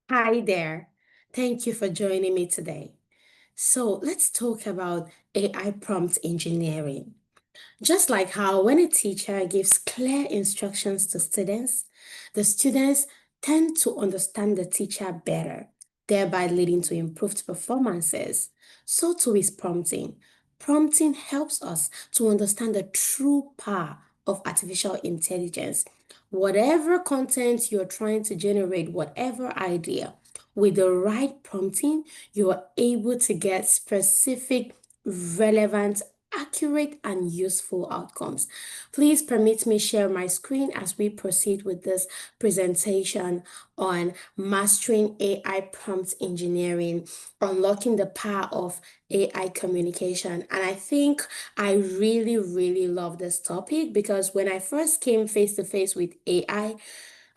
Hi there. Thank you for joining me today. So let's talk about AI prompt engineering. Just like how when a teacher gives clear instructions to students, the students tend to understand the teacher better, thereby leading to improved performances. So too is prompting. Prompting helps us to understand the true power of artificial intelligence. Whatever content you're trying to generate, whatever idea, with the right prompting, you are able to get specific, relevant, accurate and useful outcomes. Please permit me share my screen as we proceed with this presentation on mastering AI prompt engineering, unlocking the power of AI communication. And I think I really love this topic because when I first came face to face with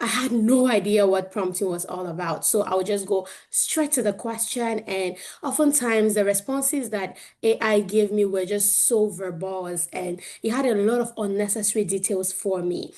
I had no idea what prompting was all about. So I would just go straight to the question. And oftentimes the responses that AI gave me were just so verbose and it had a lot of unnecessary details for me.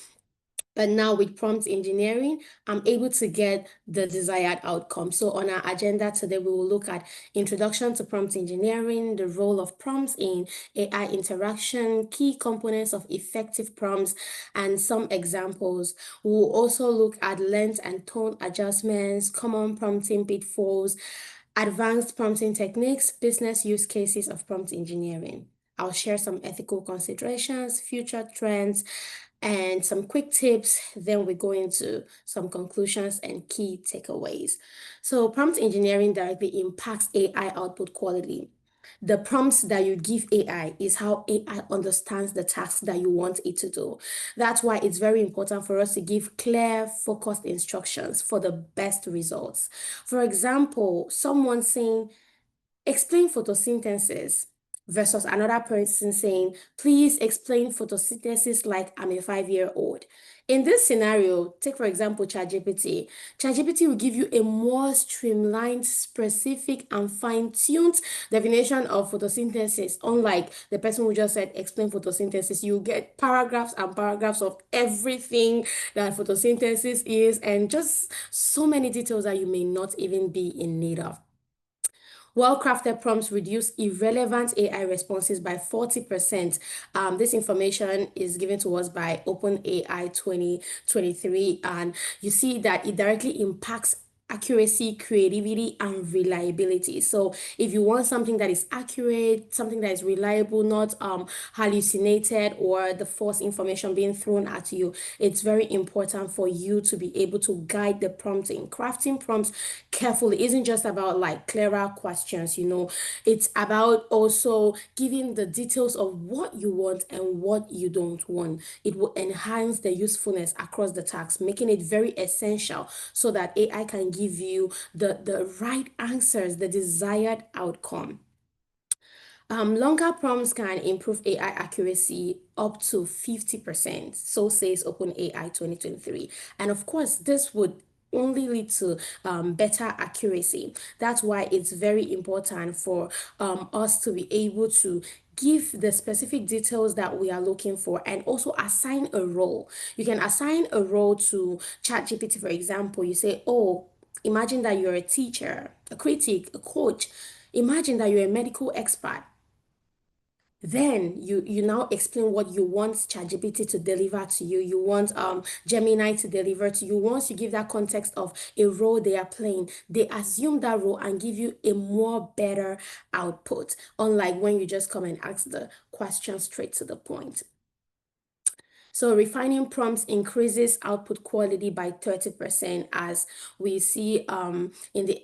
But now with prompt engineering, I'm able to get the desired outcome. So on our agenda today, we will look at introduction to prompt engineering, the role of prompts in AI interaction, key components of effective prompts, and some examples. We'll also look at length and tone adjustments, common prompting pitfalls, advanced prompting techniques, business use cases of prompt engineering. I'll share some ethical considerations, future trends, and some quick tips. Then we go into some conclusions and key takeaways. So, prompt engineering directly impacts AI output quality. The prompts that you give AI is how AI understands the tasks that you want it to do. That's why it's very important for us to give clear, focused instructions for the best results. For example, someone saying, explain photosynthesis versus another person saying, please explain photosynthesis like I'm a 5-year-old. In this scenario, take for example ChatGPT. ChatGPT will give you a more streamlined, specific, and fine-tuned definition of photosynthesis. Unlike the person who just said explain photosynthesis, you get paragraphs and paragraphs of everything that photosynthesis is, and just so many details that you may not even be in need of. Well-crafted prompts reduce irrelevant AI responses by 40%. This information is given to us by OpenAI 2023, and you see that it directly impacts accuracy, creativity, and reliability. So if you want something that is accurate, something that is reliable, not hallucinated or the false information being thrown at you, it's very important for you to be able to guide the prompting. Crafting prompts carefully isn't just about like clearer questions, it's about also giving the details of what you want and what you don't want. It will enhance the usefulness across the task, making it very essential so that AI can give you the right answers, the desired outcome. Longer prompts can improve AI accuracy up to 50%, so says OpenAI 2023. And of course, this would only lead to better accuracy. That's why it's very important for us to be able to give the specific details that we are looking for and also assign a role. You can assign a role to ChatGPT, for example. You say, oh, imagine that you're a teacher, a critic, a coach. Imagine that you're a medical expert. Then you now explain what you want ChatGPT to deliver to you. You want Gemini to deliver to you. Once you give that context of a role they are playing, they assume that role and give you a more better output. Unlike when you just come and ask the question straight to the point. So refining prompts increases output quality by 30%, as we see in the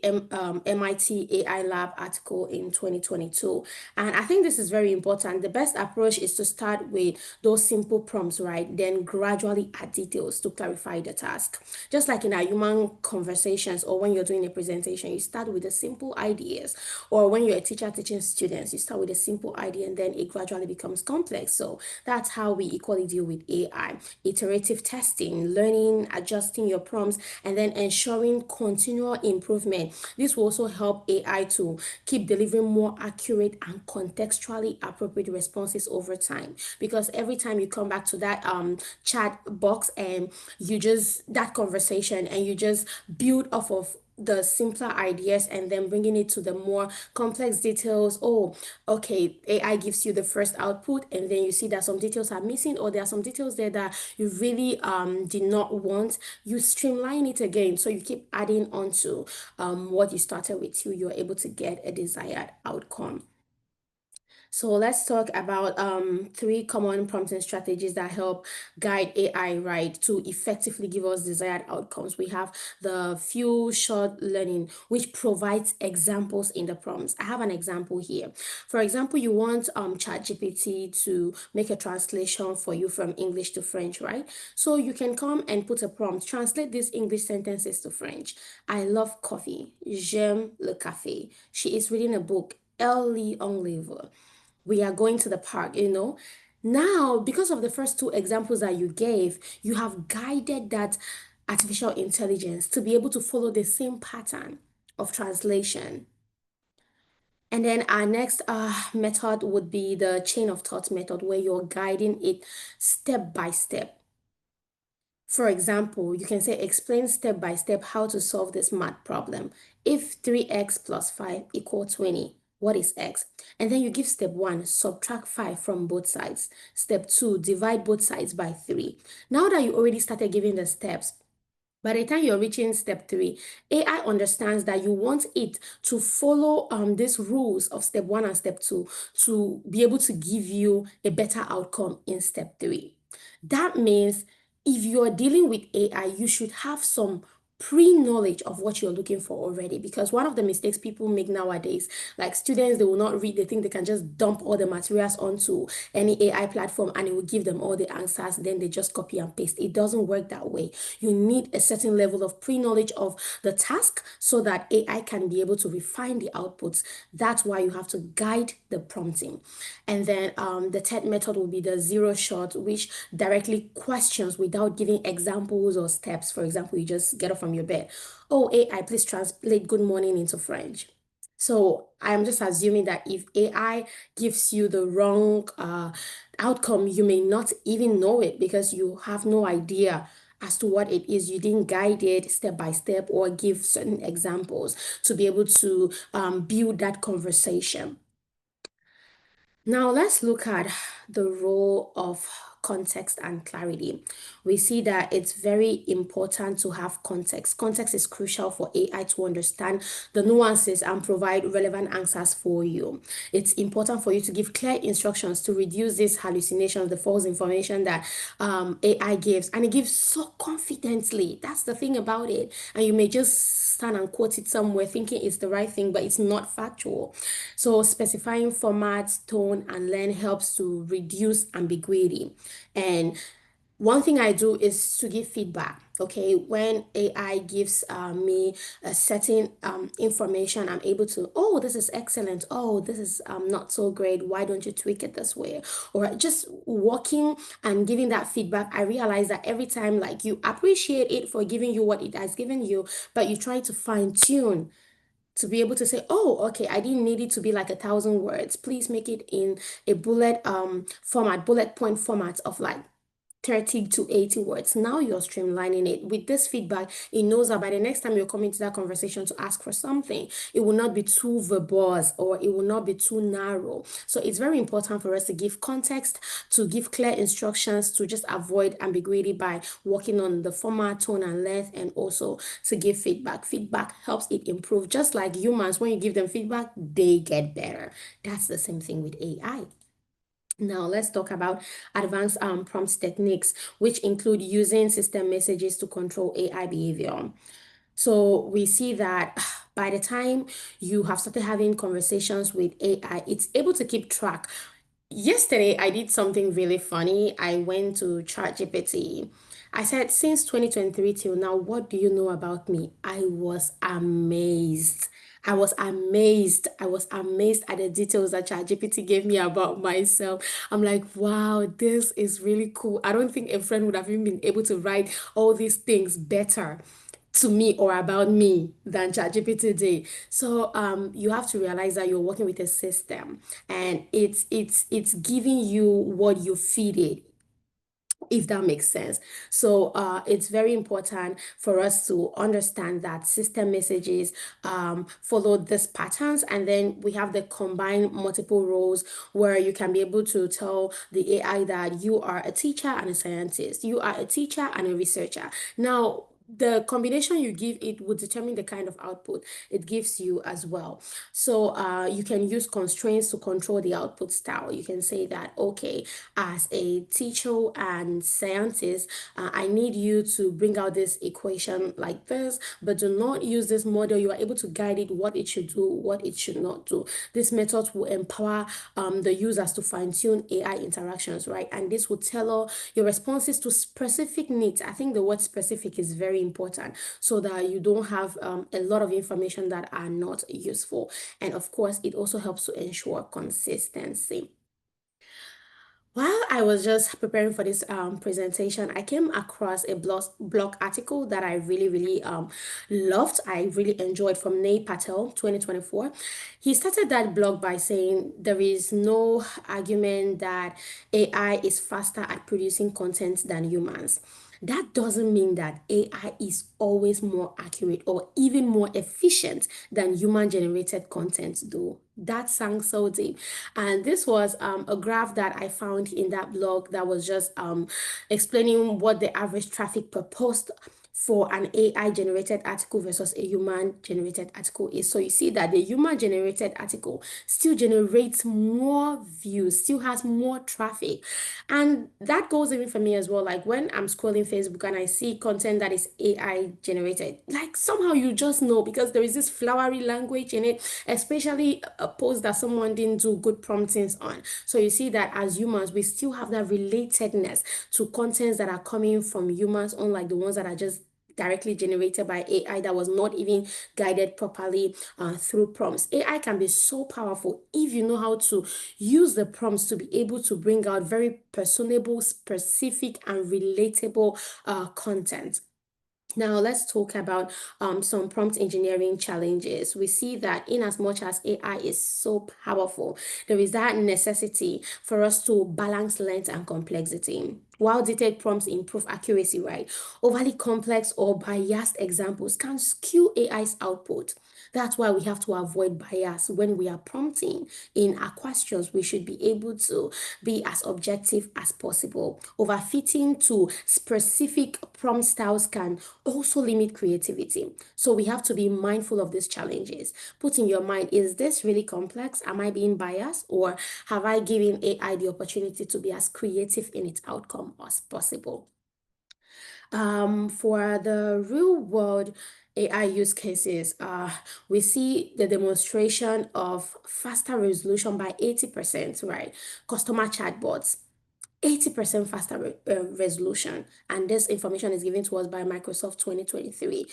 MIT AI Lab article in 2022. And I think this is very important. The best approach is to start with those simple prompts, right? Then gradually add details to clarify the task. Just like in our human conversations or when you're doing a presentation, you start with the simple ideas. Or when you're a teacher teaching students, you start with a simple idea and then it gradually becomes complex. So that's how we equally deal with AI. Iterative testing, learning, adjusting your prompts, and then ensuring continual improvement. This will also help AI to keep delivering more accurate and contextually appropriate responses over time. Because every time you come back to that chat box and you just that conversation and you just build off of the simpler ideas and then bringing it to the more complex details. Oh, okay, AI gives you the first output, and then you see that some details are missing, or there are some details there that you really did not want. You streamline it again, so you keep adding on to what you started with, till you're able to get a desired outcome. So let's talk about three common prompting strategies that help guide AI, right, to effectively give us desired outcomes. We have the few short learning, which provides examples in the prompts. I have an example here. For example, you want ChatGPT to make a translation for you from English to French, right? So you can come and put a prompt, translate these English sentences to French. I love coffee. J'aime le café. She is reading a book. Elle lit un livre. We are going to the park. Now, because of the first two examples that you gave, you have guided that artificial intelligence to be able to follow the same pattern of translation. And then our next method would be the chain of thought method, where you're guiding it step by step. For example, you can say, explain step by step how to solve this math problem. If 3x plus 5 equal 20, what is x? And then you give step 1, subtract 5 from both sides. Step 2, divide both sides by 3. Now that you already started giving the steps, by the time you're reaching step 3, AI understands that you want it to follow these rules of step 1 and step 2 to be able to give you a better outcome in step 3. That means if you're dealing with AI, you should have some pre-knowledge of what you're looking for already, because one of the mistakes people make nowadays, like students, they will not read, they think they can just dump all the materials onto any AI platform and it will give them all the answers, then they just copy and paste. It doesn't work that way. You need a certain level of pre-knowledge of the task so that AI can be able to refine the outputs. That's why you have to guide the prompting. And then the third method will be the zero shot, which directly questions without giving examples or steps. For example, you just get up from your bed. Oh, AI, please translate good morning into French. So I'm just assuming that if AI gives you the wrong outcome, you may not even know it because you have no idea as to what it is. You didn't guide it step by step or give certain examples to be able to build that conversation. Now let's look at the role of context and clarity. We see that it's very important to have context. Context is crucial for AI to understand the nuances and provide relevant answers for you. It's important for you to give clear instructions to reduce these hallucinations, the false information that AI gives, and it gives so confidently. That's the thing about it. And you may just stand and quote it somewhere thinking it's the right thing, but it's not factual. So specifying format, tone, and length helps to reduce ambiguity. And one thing I do is to give feedback. Okay, when AI gives me a certain information, I'm able to, oh, this is excellent. Oh, this is not so great. Why don't you tweak it this way? Or just walking and giving that feedback, I realize that every time, like, you appreciate it for giving you what it has given you, but you try to fine tune to be able to say, oh, okay, I didn't need it to be like 1,000 words. Please make it in a bullet point format of like 30 to 80 words. Now you're streamlining it. With this feedback, it knows that by the next time you're coming to that conversation to ask for something, it will not be too verbose or it will not be too narrow. So it's very important for us to give context, to give clear instructions, to just avoid ambiguity by working on the format, tone, and length, and also to give feedback. Feedback helps it improve. Just like humans, when you give them feedback, they get better. That's the same thing with AI. Now, let's talk about advanced prompts techniques, which include using system messages to control AI behavior. So we see that by the time you have started having conversations with AI, it's able to keep track. Yesterday, I did something really funny. I went to ChatGPT. I said, since 2023 till now, what do you know about me? I was amazed. I was amazed. I was amazed at the details that ChatGPT gave me about myself. I'm like, wow, this is really cool. I don't think a friend would have even been able to write all these things better to me or about me than ChatGPT did. So you have to realize that you're working with a system and it's giving you what you feed it. if that makes sense. So it's very important for us to understand that system messages follow these patterns, and then we have the combined multiple roles where you can be able to tell the AI that you are a teacher and a scientist, you are a teacher and a researcher. Now, the combination you give it will determine the kind of output it gives you as well. So you can use constraints to control the output style. You can say that, okay, as a teacher and scientist, I need you to bring out this equation like this, but do not use this model. You are able to guide it what it should do, what it should not do. This method will empower the users to fine-tune AI interactions, right? And this will tailor your responses to specific needs. I think the word specific is very important so that you don't have a lot of information that are not useful. And of course, it also helps to ensure consistency. While I was just preparing for this presentation, I came across a blog article that I really loved. I really enjoyed from Nay Patel, 2024. He started that blog by saying there is no argument that AI is faster at producing content than humans. That doesn't mean that AI is always more accurate or even more efficient than human generated content, though. That sounds so deep. And this was a graph that I found in that blog that was just explaining what the average traffic per post for an AI generated article versus a human generated article is. So you see that the human generated article still generates more views, still has more traffic. And that goes even for me as well. Like when I'm scrolling Facebook and I see content that is AI generated, like somehow you just know because there is this flowery language in it, especially a post that someone didn't do good promptings on. So you see that as humans, we still have that relatedness to contents that are coming from humans, unlike the ones that are just directly generated by AI that was not even guided properly through prompts. AI can be so powerful if you know how to use the prompts to be able to bring out very personable, specific, and relatable content. Now, let's talk about some prompt engineering challenges. We see that in as much as AI is so powerful, there is that necessity for us to balance length and complexity. While detailed prompts improve accuracy, right? Overly complex or biased examples can skew AI's output. That's why we have to avoid bias when we are prompting in our questions. We should be able to be as objective as possible. Overfitting to specific prompt styles can also limit creativity. So we have to be mindful of these challenges. Put in your mind, is this really complex? Am I being biased? Or have I given AI the opportunity to be as creative in its outcome as possible? For the real world AI use cases, we see the demonstration of faster resolution by 80%, right? Customer chatbots. 80% faster resolution. And this information is given to us by Microsoft 2023.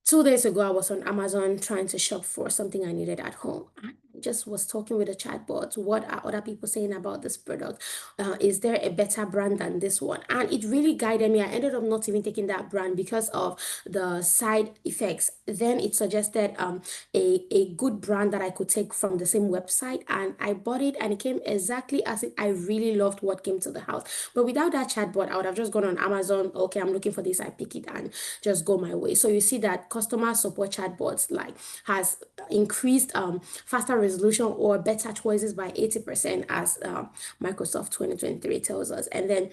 2 days ago, I was on Amazon trying to shop for something I needed at home. I just was talking with a chatbot. What are other people saying about this product? Is there a better brand than this one? And it really guided me. I ended up not even taking that brand because of the side effects. Then it suggested a good brand that I could take from the same website, and I bought it, and it came exactly as it. I really loved what came to the house. But without that chatbot, I would have just gone on Amazon. Okay, I'm looking for this. I pick it and just go my way. So you see that customer support chatbots like has increased faster resolution or better choices by 80% as Microsoft 2023 tells us. And then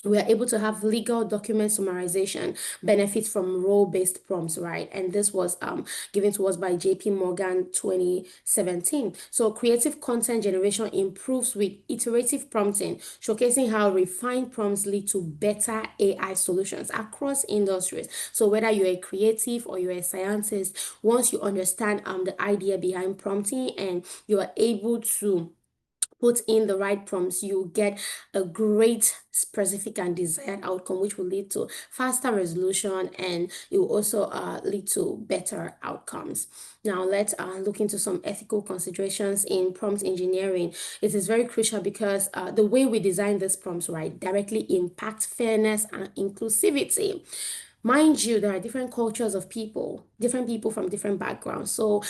we are able to have legal document summarization benefits from role-based prompts, right? And this was given to us by JP Morgan 2017. So creative content generation improves with iterative prompting, showcasing how refined prompts lead to better AI solutions across industries. So whether you're a creative or you're a scientist, once you understand the idea behind prompting and you are able to put in the right prompts, you get a great specific and desired outcome, which will lead to faster resolution, and it will also lead to better outcomes. Now, let's look into some ethical considerations in prompt engineering. It is very crucial because the way we design these prompts, right, directly impacts fairness and inclusivity. Mind you, there are different cultures of people, different people from different backgrounds. So,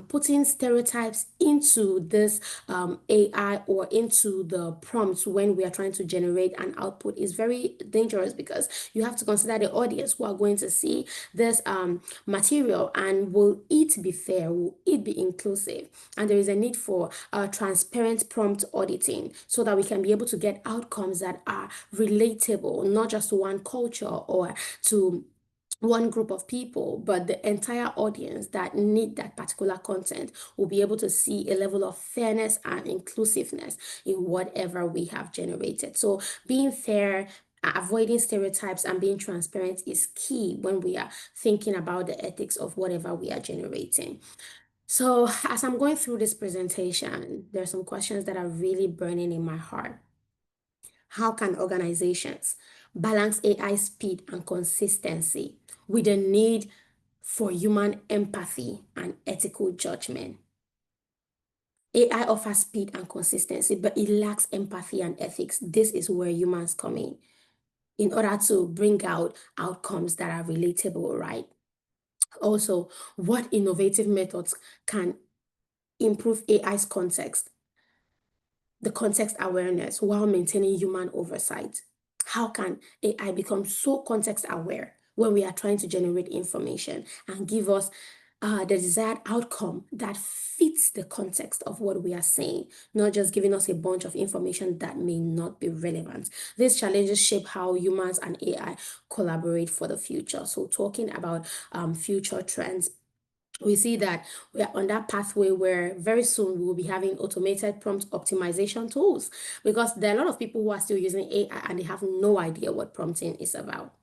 putting stereotypes into this AI or into the prompts when we are trying to generate an output is very dangerous, because you have to consider the audience who are going to see this material, and will it be fair? Will it be inclusive? And there is a need for transparent prompt auditing so that we can be able to get outcomes that are relatable, not just to one culture or to one group of people, but the entire audience that need that particular content will be able to see a level of fairness and inclusiveness in whatever we have generated. So being fair, avoiding stereotypes, and being transparent is key when we are thinking about the ethics of whatever we are generating. So as I'm going through this presentation, there are some questions that are really burning in my heart. How can organizations balance AI speed and consistency with the need for human empathy and ethical judgment? AI offers speed and consistency, but it lacks empathy and ethics. This is where humans come in order to bring out outcomes that are relatable, right? Also, what innovative methods can improve AI's context, the context awareness, while maintaining human oversight? How can AI become so context aware when we are trying to generate information and give us the desired outcome that fits the context of what we are saying, not just giving us a bunch of information that may not be relevant? These challenges shape how humans and AI collaborate for the future. So, talking about future trends, we see that we are on that pathway where very soon we will be having automated prompt optimization tools, because there are a lot of people who are still using AI and they have no idea what prompting is about,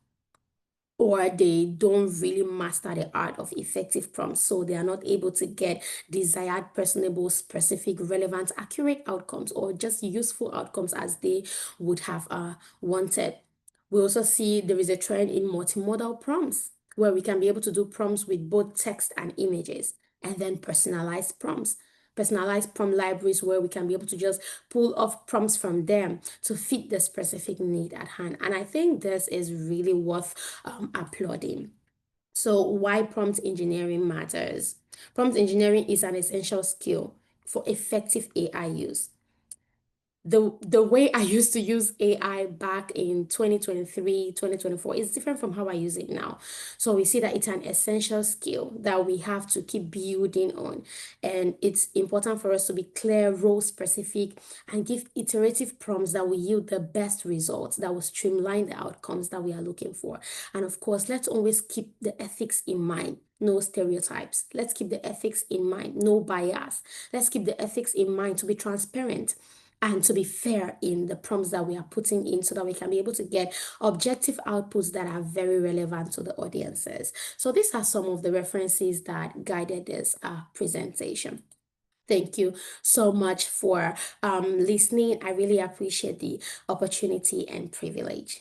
or they don't really master the art of effective prompts, so they are not able to get desired, personable, specific, relevant, accurate outcomes, or just useful outcomes as they would have wanted. We also see there is a trend in multimodal prompts, where we can be able to do prompts with both text and images, and then personalized prompt libraries, where we can be able to just pull off prompts from them to fit the specific need at hand. And I think this is really worth applauding. So, why prompt engineering matters? Prompt engineering is an essential skill for effective AI use. The way I used to use AI back in 2023, 2024 is different from how I use it now. So we see that it's an essential skill that we have to keep building on. And it's important for us to be clear, role specific, and give iterative prompts that will yield the best results, that will streamline the outcomes that we are looking for. And of course, let's always keep the ethics in mind. No stereotypes. Let's keep the ethics in mind. No bias. Let's keep the ethics in mind to be transparent and to be fair in the prompts that we are putting in, so that we can be able to get objective outputs that are very relevant to the audiences. So these are some of the references that guided this presentation. Thank you so much for listening. I really appreciate the opportunity and privilege.